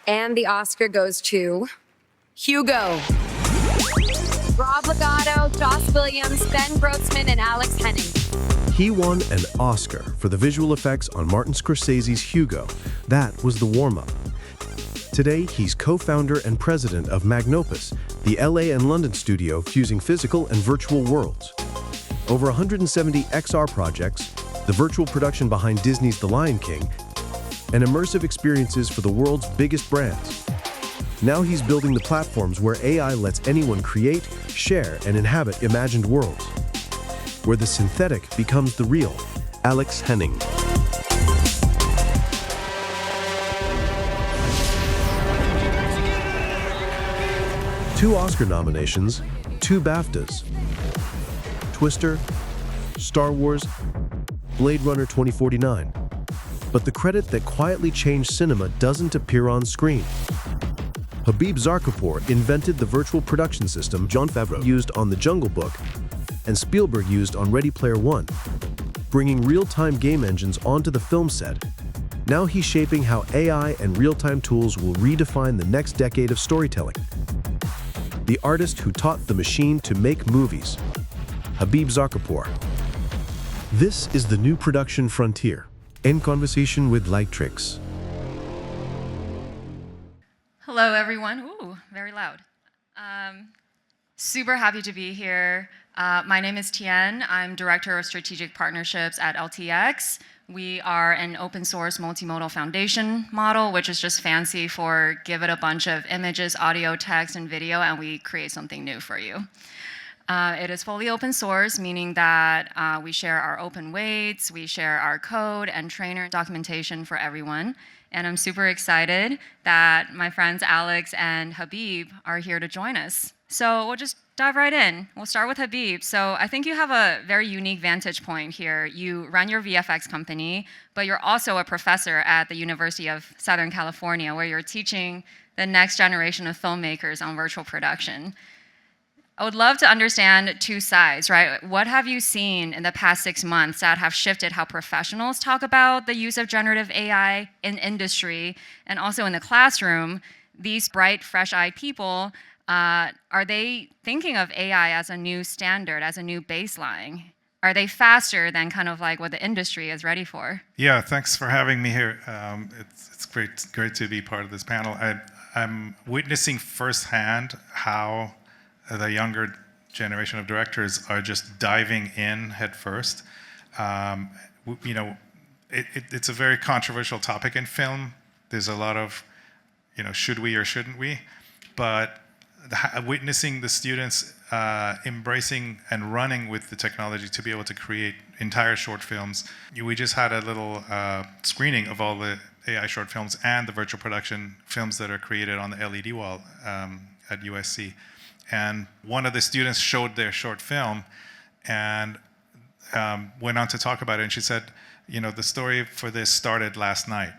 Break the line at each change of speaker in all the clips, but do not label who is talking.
And the Oscar goes to Hugo. Rob Legato, Joss Williams, Ben Grossman, and Alex Henning.
He won an Oscar for the visual effects on Martin Scorsese's Hugo. That was the warm-up. Today, he's co-founder and president of Magnopus, the LA and London studio fusing physical and virtual worlds. Over 170 XR projects, the virtual production behind Disney's The Lion King, and immersive experiences for the world's biggest brands. Now he's building the platforms where AI lets anyone create, share, and inhabit imagined worlds. Where the synthetic becomes the real. Alex Henning. Two Oscar nominations, two BAFTAs. Twister, Star Wars, Blade Runner 2049. But the credit that quietly changed cinema doesn't appear on screen. Habib Zargarpour invented the virtual production system Jon Favreau used on The Jungle Book and Spielberg used on Ready Player One, bringing real-time game engines onto the film set. Now he's shaping how AI and real-time tools will redefine the next decade of storytelling. The artist who taught the machine to make movies, Habib Zargarpour. This is the new production frontier, in conversation with Lightrix.
Hello, everyone. Ooh, very loud. Super happy to be here. My name is Tian. I'm Director of Strategic Partnerships at LTX. We are an open source multimodal foundation model, which is just fancy for give it a bunch of images, audio, text, and video, and we create something new for you. It is fully open source, meaning that we share our open weights, we share our code and trainer documentation for everyone. And I'm super excited that my friends Alex and Habib are here to join us. So we'll just dive right in. We'll start with Habib. So I think you have a very unique vantage point here. You run your VFX company, but you're also a professor at the University of Southern California, where you're teaching the next generation of filmmakers on virtual production. I would love to understand two sides, right? What have you seen in the past 6 months that have shifted how professionals talk about the use of generative AI in industry and also in the classroom? These bright, fresh-eyed people, are they thinking of AI as a new standard, as a new baseline? Are they faster than kind of like what the industry is ready for?
Yeah, thanks for having me here. It's great to be part of this panel. I'm witnessing firsthand how the younger generation of directors are just diving in head first. It's a very controversial topic in film. There's a lot of, should we or shouldn't we? But witnessing the students embracing and running with the technology to be able to create entire short films. We just had a little screening of all the AI short films and the virtual production films that are created on the LED wall at USC. And one of the students showed their short film and went on to talk about it. And she said, the story for this started last night.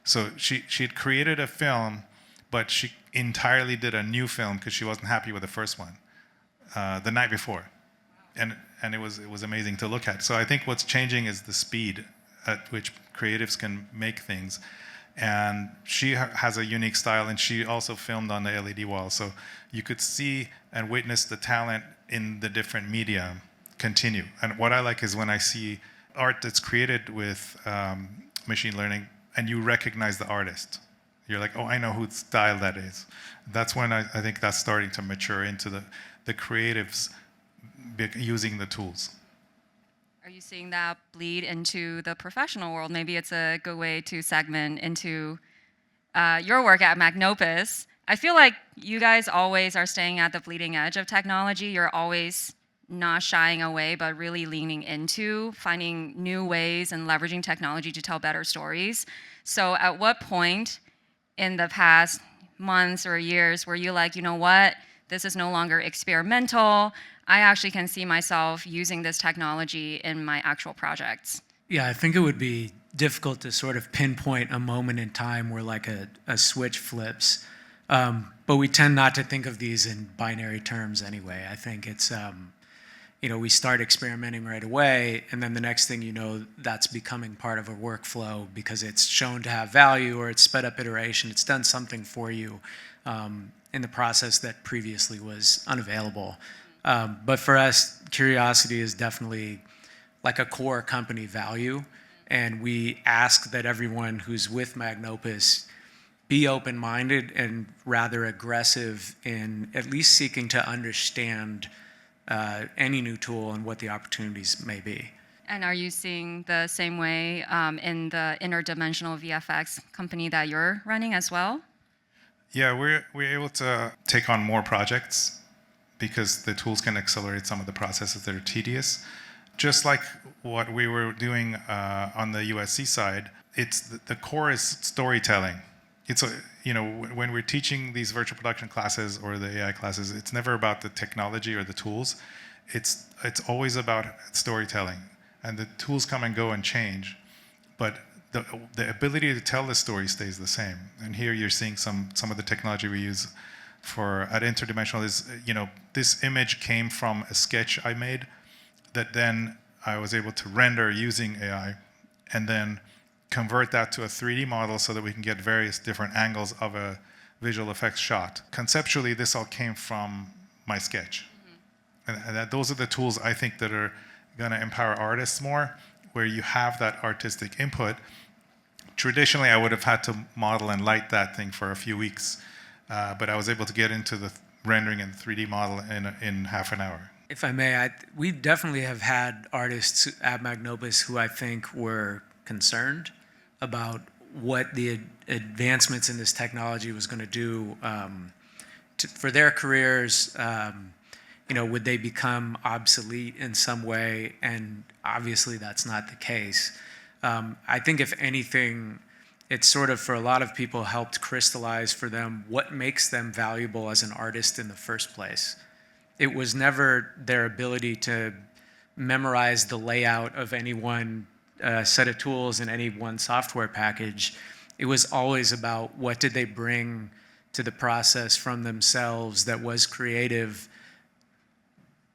So she'd created a film, but she entirely did a new film because she wasn't happy with the first one the night before. And it was amazing to look at. So I think what's changing is the speed at which creatives can make things. And she has a unique style, and she also filmed on the LED wall. So you could see and witness the talent in the different media continue. And what I like is when I see art that's created with machine learning, and you recognize the artist. You're like, oh, I know whose style that is. That's when I think that's starting to mature into the creatives using the tools.
Are you seeing that bleed into the professional world? Maybe it's a good way to segment into your work at Magnopus. I feel like you guys always are staying at the bleeding edge of technology. You're always not shying away, but really leaning into finding new ways and leveraging technology to tell better stories. So at what point in the past months or years were you like, you know what, this is no longer experimental. I actually can see myself using this technology in my actual projects.
Yeah, I think it would be difficult to sort of pinpoint a moment in time where like a switch flips. But we tend not to think of these in binary terms anyway. I think it's we start experimenting right away, and then the next thing you know, that's becoming part of a workflow because it's shown to have value or it's sped up iteration. It's done something for you in the process that previously was unavailable. But for us, curiosity is definitely like a core company value, and we ask that everyone who's with Magnopus be open-minded and rather aggressive in at least seeking to understand any new tool and what the opportunities may be.
And are you seeing the same way in the interdimensional VFX company that you're running as well?
Yeah, we're able to take on more projects because the tools can accelerate some of the processes that are tedious. Just like what we were doing on the USC side, the core is storytelling. It's when we're teaching these virtual production classes or the AI classes, it's never about the technology or the tools. It's always about storytelling, and the tools come and go and change, but the ability to tell the story stays the same. And here you're seeing some of the technology we use at Interdimensional is this image came from a sketch I made that then I was able to render using AI, and then convert that to a 3D model so that we can get various different angles of a visual effects shot. Conceptually, this all came from my sketch. And those are the tools I think that are going to empower artists more, where you have that artistic input. Traditionally, I would have had to model and light that thing for a few weeks, but I was able to get into the rendering and 3D model in half an hour.
If I may, we definitely have had artists at Magnopus who I think were concerned about what the advancements in this technology was going to do for their careers. Would they become obsolete in some way? And obviously that's not the case. I think if anything, it sort of, for a lot of people, helped crystallize for them what makes them valuable as an artist in the first place. It was never their ability to memorize the layout of any one set of tools in any one software package. It was always about what did they bring to the process from themselves that was creative,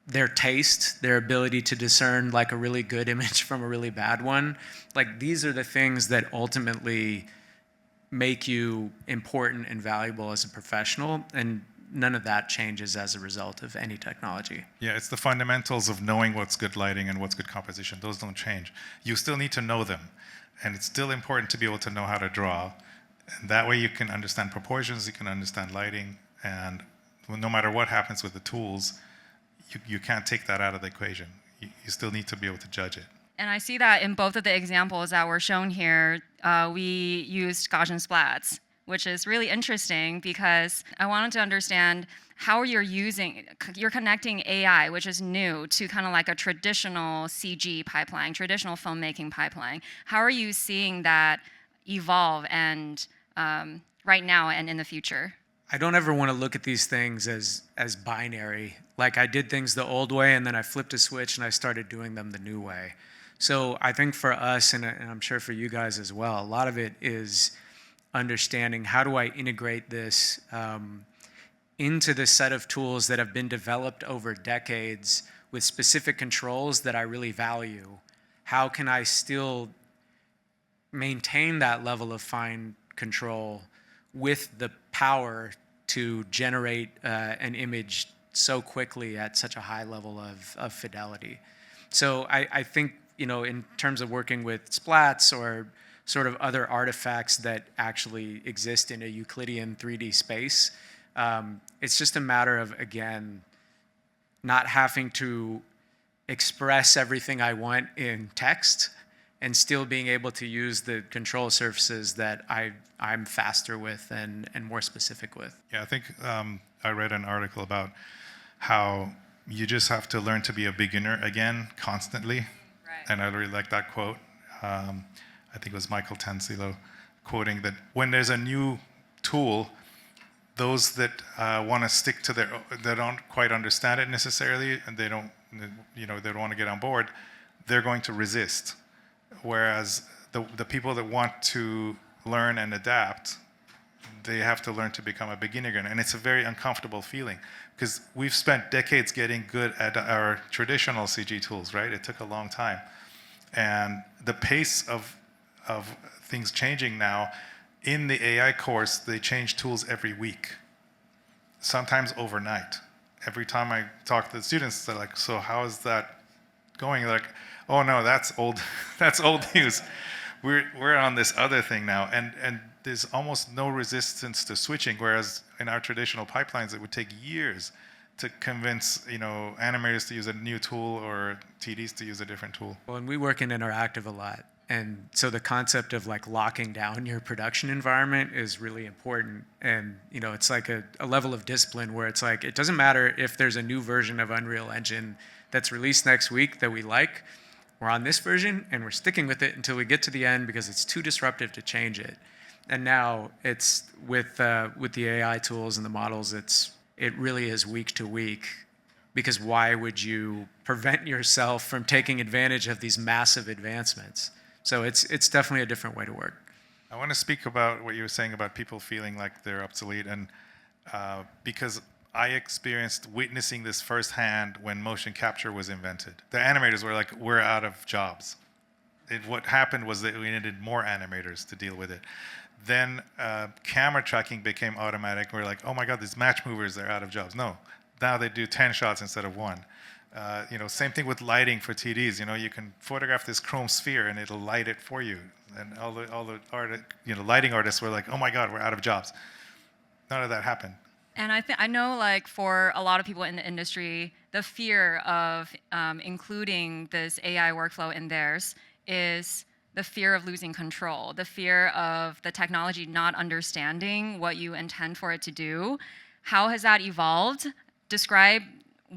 their taste, their ability to discern like a really good image from a really bad one. Like, these are the things that ultimately make you important and valuable as a professional, and none of that changes as a result of any technology.
Yeah, it's the fundamentals of knowing what's good lighting and what's good composition. Those don't change. You still need to know them, and it's still important to be able to know how to draw. And that way you can understand proportions, you can understand lighting, and no matter what happens with the tools, you can't take that out of the equation. You still need to be able to judge it.
And I see that in both of the examples that were shown here, we used Gaussian splats, which is really interesting because I wanted to understand how you're connecting AI, which is new, to kind of like a traditional CG pipeline, traditional filmmaking pipeline. How are you seeing that evolve and right now and in the future?
I don't ever want to look at these things as binary. Like, I did things the old way and then I flipped a switch and I started doing them the new way. So I think for us, and I'm sure for you guys as well, a lot of it is understanding how do I integrate this into the set of tools that have been developed over decades with specific controls that I really value. How can I still maintain that level of fine control with the power to generate an image so quickly at such a high level of fidelity? So I think, in terms of working with splats or sort of other artifacts that actually exist in a Euclidean 3D space, it's just a matter of, again, not having to express everything I want in text and still being able to use the control surfaces that I'm faster with and more specific with.
Yeah, I think I read an article about how you just have to learn to be a beginner again constantly. Right. And I really like that quote. I think it was Michael Tansilo quoting that when there's a new tool, those that want to stick to they don't quite understand it necessarily, and they don't want to get on board, they're going to resist. Whereas the people that want to learn and adapt, they have to learn to become a beginner again. And it's a very uncomfortable feeling because we've spent decades getting good at our traditional CG tools, right? It took a long time. And the pace of things changing now, in the AI course, they change tools every week, sometimes overnight. Every time I talk to the students, they're like, so how is that going? They're like, oh no, that's old, that's old news. We're on this other thing now, and there's almost no resistance to switching, whereas in our traditional pipelines, it would take years to convince, you know, animators to use a new tool or TDs to use a different tool.
Well, and we work in interactive a lot. And so the concept of like locking down your production environment is really important. And, you know, it's like a level of discipline where it's like, it doesn't matter if there's a new version of Unreal Engine that's released next week that we like. We're on this version and we're sticking with it until we get to the end because it's too disruptive to change it. And now it's with the AI tools and the models, it really is week to week, because why would you prevent yourself from taking advantage of these massive advancements? So it's definitely a different way to work.
I want to speak about what you were saying about people feeling like they're obsolete, and because I experienced witnessing this firsthand when motion capture was invented. The animators were like, we're out of jobs. What happened was that we needed more animators to deal with it. Then camera tracking became automatic. We're like, oh my God, these match movers, they're out of jobs. No, now they do 10 shots instead of 1. You know, same thing with lighting for TDs. You know, you can photograph this chrome sphere and it'll light it for you. And all the lighting artists were like, oh my God, we're out of jobs. None of that happened.
And I know, like, for a lot of people in the industry, the fear of including this AI workflow in theirs is the fear of losing control, the fear of the technology not understanding what you intend for it to do. How has that evolved? Describe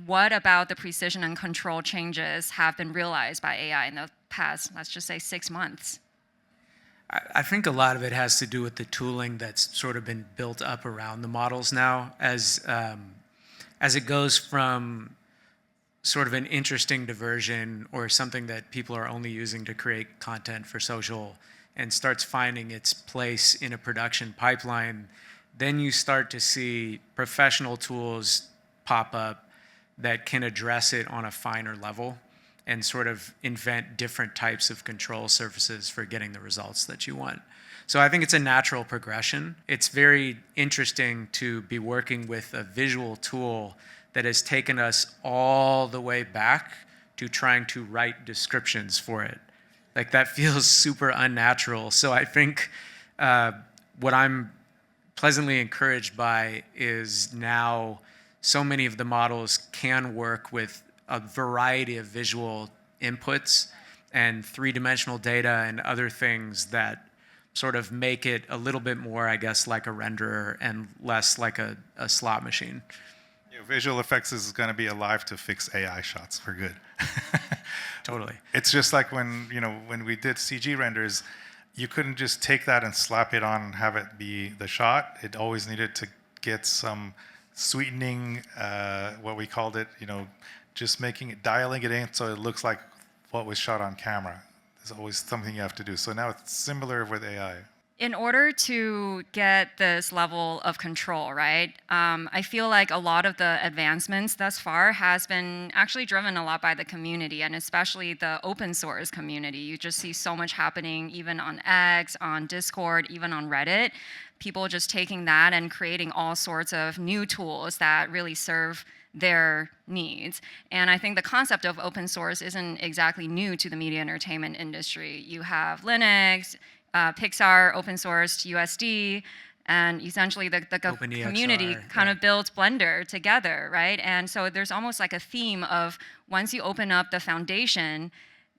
what about the precision and control changes have been realized by AI in the past, let's just say 6 months?
I think a lot of it has to do with the tooling that's sort of been built up around the models now, as it goes from sort of an interesting diversion or something that people are only using to create content for social and starts finding its place in a production pipeline. Then you start to see professional tools pop up that can address it on a finer level and sort of invent different types of control surfaces for getting the results that you want. So I think it's a natural progression. It's very interesting to be working with a visual tool that has taken us all the way back to trying to write descriptions for it. Like, that feels super unnatural. So I think what I'm pleasantly encouraged by is now so many of the models can work with a variety of visual inputs and three-dimensional data and other things that sort of make it a little bit more, I guess, like a renderer and less like a slot machine.
Yeah, visual effects is going to be alive to fix AI shots for good.
Totally.
It's just like when we did CG renders, you couldn't just take that and slap it on and have it be the shot. It always needed to get some sweetening, what we called it, just dialing it in so it looks like what was shot on camera. There's always something you have to do. So now it's similar with AI.
In order to get this level of control, right, I feel like a lot of the advancements thus far has been actually driven a lot by the community, and especially the open source community. You just see so much happening even on X, on Discord, even on Reddit. People just taking that and creating all sorts of new tools that really serve their needs. And I think the concept of open source isn't exactly new to the media entertainment industry. You have Linux, Pixar open sourced USD, and essentially the community kind of builds Blender together, right? And so there's almost like a theme of once you open up the foundation,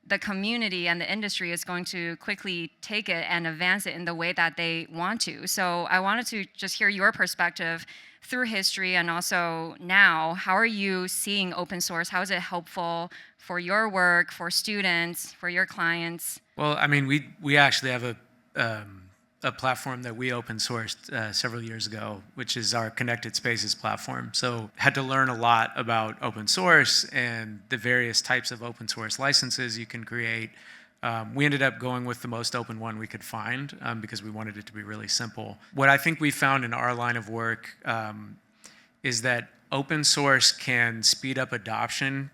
the community and the industry is going to quickly take it and advance it in the way that they want to. So I wanted to just hear your perspective through history and also now. How are you seeing open source? How is it helpful for your work, for students, for your clients?
Well, I mean, we actually have a platform that we open sourced several years ago, which is our Connected Spaces platform. So had to learn a lot about open source and the various types of open source licenses you can create, We ended up going with the most open one we could find because we wanted it to be really simple. What I think we found in our line of work is that open source can speed up adoption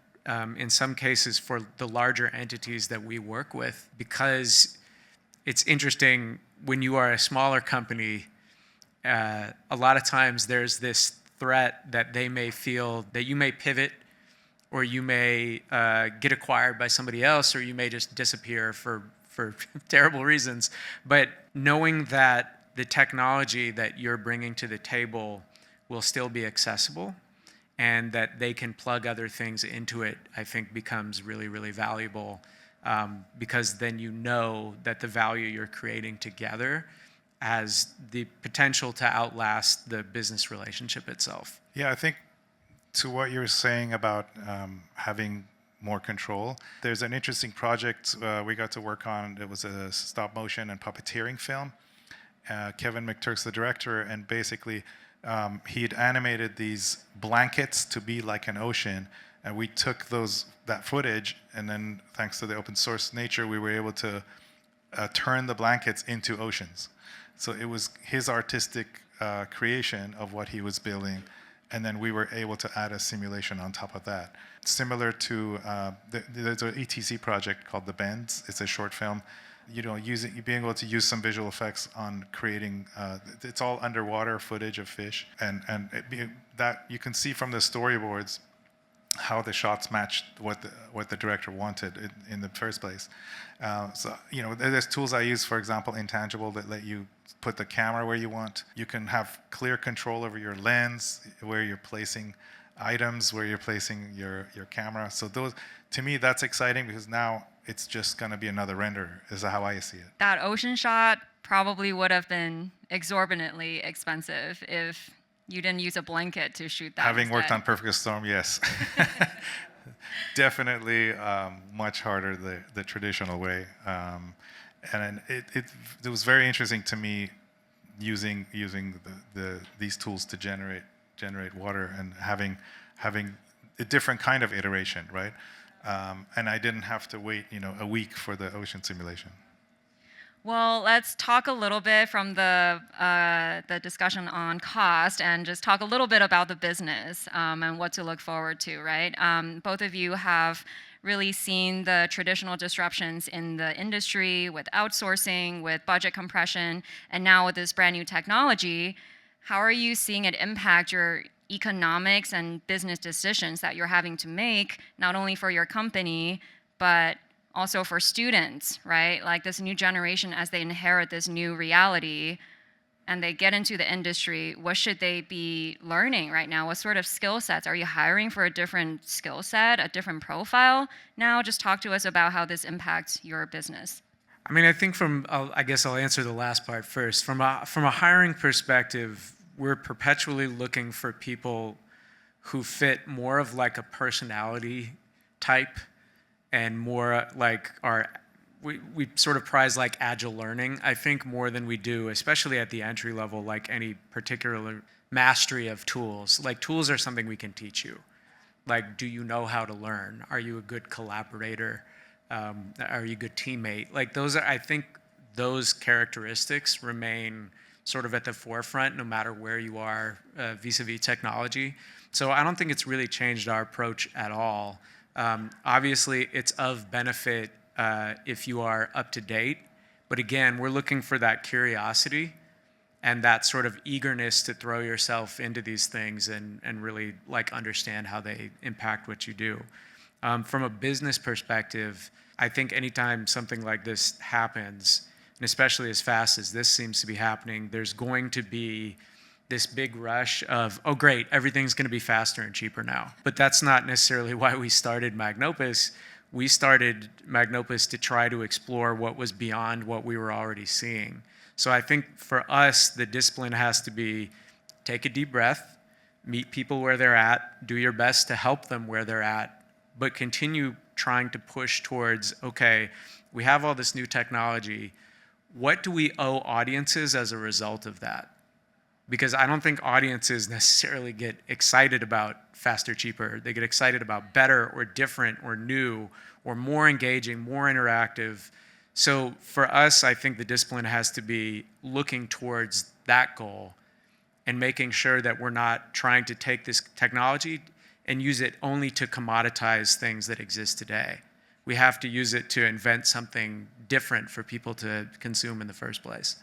in some cases for the larger entities that we work with, because it's interesting when you are a smaller company, a lot of times there's this threat that they may feel that you may pivot, or you may get acquired by somebody else, or you may just disappear for terrible reasons. But knowing that the technology that you're bringing to the table will still be accessible, and that they can plug other things into it, I think becomes really, really valuable, because then you know that the value you're creating together has the potential to outlast the business relationship itself.
Yeah, I think to what you're saying about having more control, there's an interesting project we got to work on. It was a stop motion and puppeteering film. Kevin McTurk's the director, and basically he'd animated these blankets to be like an ocean, and we took that footage, and then thanks to the open source nature, we were able to turn the blankets into oceans. So it was his artistic creation of what he was building, and then we were able to add a simulation on top of that. Similar to, there's an ETC project called The Bends. It's a short film. Being able to use some visual effects on creating, it's all underwater footage of fish, and that you can see from the storyboards how the shots matched what the director wanted in the first place. So there's tools I use, for example, Intangible, that let you put the camera where you want. You can have clear control over your lens, where you're placing items, where you're placing your camera. So those, to me, that's exciting, because now it's just going to be another render, is how I see it.
That ocean shot probably would have been exorbitantly expensive if you didn't use a blanket to shoot that.
Having
instead.
worked on Perfect Storm, yes. Definitely much harder the traditional way. And it was very interesting to me using these tools to generate water, and having a different kind of iteration, right? And I didn't have to wait a week for the ocean simulation.
Well, let's talk a little bit from the discussion on cost, and just talk a little bit about the business and what to look forward to, right? Both of you have really seen the traditional disruptions in the industry with outsourcing, with budget compression, and now with this brand new technology. How are you seeing it impact your economics and business decisions that you're having to make, not only for your company, but also for students, right? Like this new generation, as they inherit this new reality and they get into the industry, what should they be learning right now? What sort of skill sets? Are you hiring for a different skill set, a different profile now? Just talk to us about how this impacts your business.
I mean, I think I guess I'll answer the last part first. From a hiring perspective, we're perpetually looking for people who fit more of like a personality type, and more like we sort of prize like agile learning, I think, more than we do, especially at the entry level, like any particular mastery of tools. Like, tools are something we can teach you. Like, do you know how to learn? Are you a good collaborator? Are you a good teammate? Like, I think those characteristics remain sort of at the forefront no matter where you are vis-a-vis technology. So I don't think it's really changed our approach at all. Obviously, it's of benefit if you are up to date. But again, we're looking for that curiosity and that sort of eagerness to throw yourself into these things and really like understand how they impact what you do. From a business perspective, I think anytime something like this happens, and especially as fast as this seems to be happening, there's going to be this big rush of, oh great, everything's going to be faster and cheaper now. But that's not necessarily why we started Magnopus. We started Magnopus to try to explore what was beyond what we were already seeing. So I think for us, the discipline has to be take a deep breath, meet people where they're at, do your best to help them where they're at, but continue trying to push towards, okay, we have all this new technology. What do we owe audiences as a result of that? because I don't think audiences necessarily get excited about faster, cheaper. They get excited about better or different or new or more engaging, more interactive. So for us, I think the discipline has to be looking towards that goal and making sure that we're not trying to take this technology and use it only to commoditize things that exist today. We have to use it to invent something different for people to consume in the first place.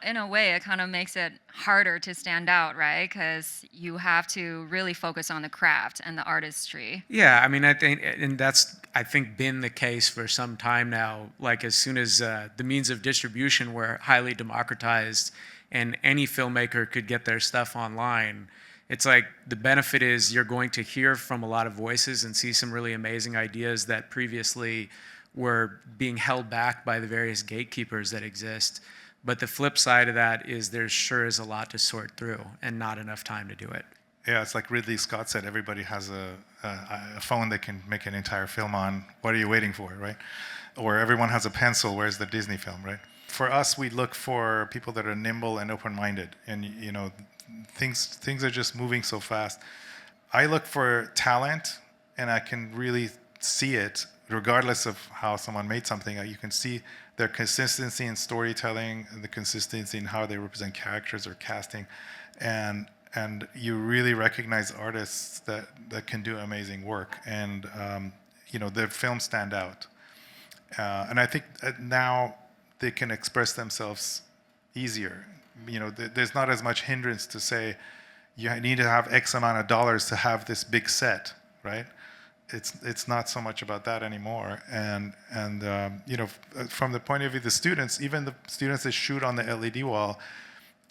In a way, it kind of makes it harder to stand out, right? Because you have to really focus on the craft and the artistry.
Yeah, I mean, I think, and that's, I think, been the case for some time now. Like, as soon as the means of distribution were highly democratized and any filmmaker could get their stuff online, it's like the benefit is you're going to hear from a lot of voices and see some really amazing ideas that previously were being held back by the various gatekeepers that exist. But the flip side of that is there sure is a lot to sort through and not enough time to do it.
Yeah, it's like Ridley Scott said, everybody has a phone they can make an entire film on. What are you waiting for, right? Or everyone has a pencil, where's the Disney film, right? For us, we look for people that are nimble and open-minded. And, you know, things are just moving so fast. I look for talent, and I can really see it, regardless of how someone made something. You can see their consistency in storytelling, and the consistency in how they represent characters or casting, and you really recognize artists that can do amazing work, and you know, their films stand out. And I think now they can express themselves easier. You know, there's not as much hindrance to say you need to have X amount of dollars to have this big set, right? It's not so much about that anymore. And you know, from the point of view of the students, even the students that shoot on the LED wall,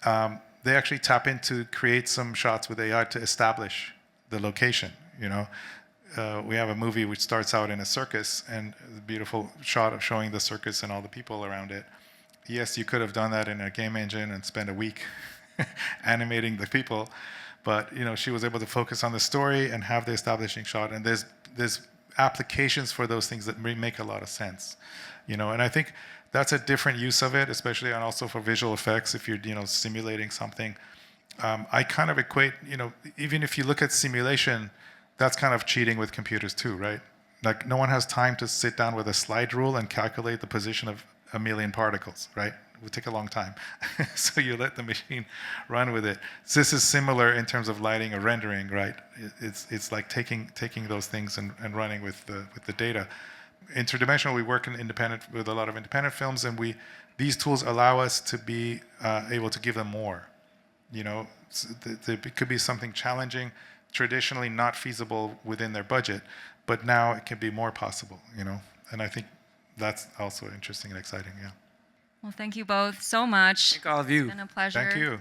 they actually tap in to create some shots with AI to establish the location. You know, we have a movie which starts out in a circus, and the beautiful shot of showing the circus and all the people around it. Yes, you could have done that in a game engine and spent a week animating the people, but you know, she was able to focus on the story and have the establishing shot. And there's applications for those things that make a lot of sense, you know. And I think that's a different use of it, especially and also for visual effects. If you're, you know, simulating something, I kind of equate, you know, even if you look at simulation, that's kind of cheating with computers too, right? Like, no one has time to sit down with a slide rule and calculate the position of a million particles, right? It would take a long time. So you let the machine run with it. So this is similar in terms of lighting or rendering, right? It's like taking those things and running with the data. Interdimensional, we work with a lot of independent films, and these tools allow us to be able to give them more. You know, it could be something challenging, traditionally not feasible within their budget, but now it can be more possible, you know. And I think that's also interesting and exciting, yeah.
Well, thank you both so much.
Thank all of you.
It's been a pleasure.
Thank you.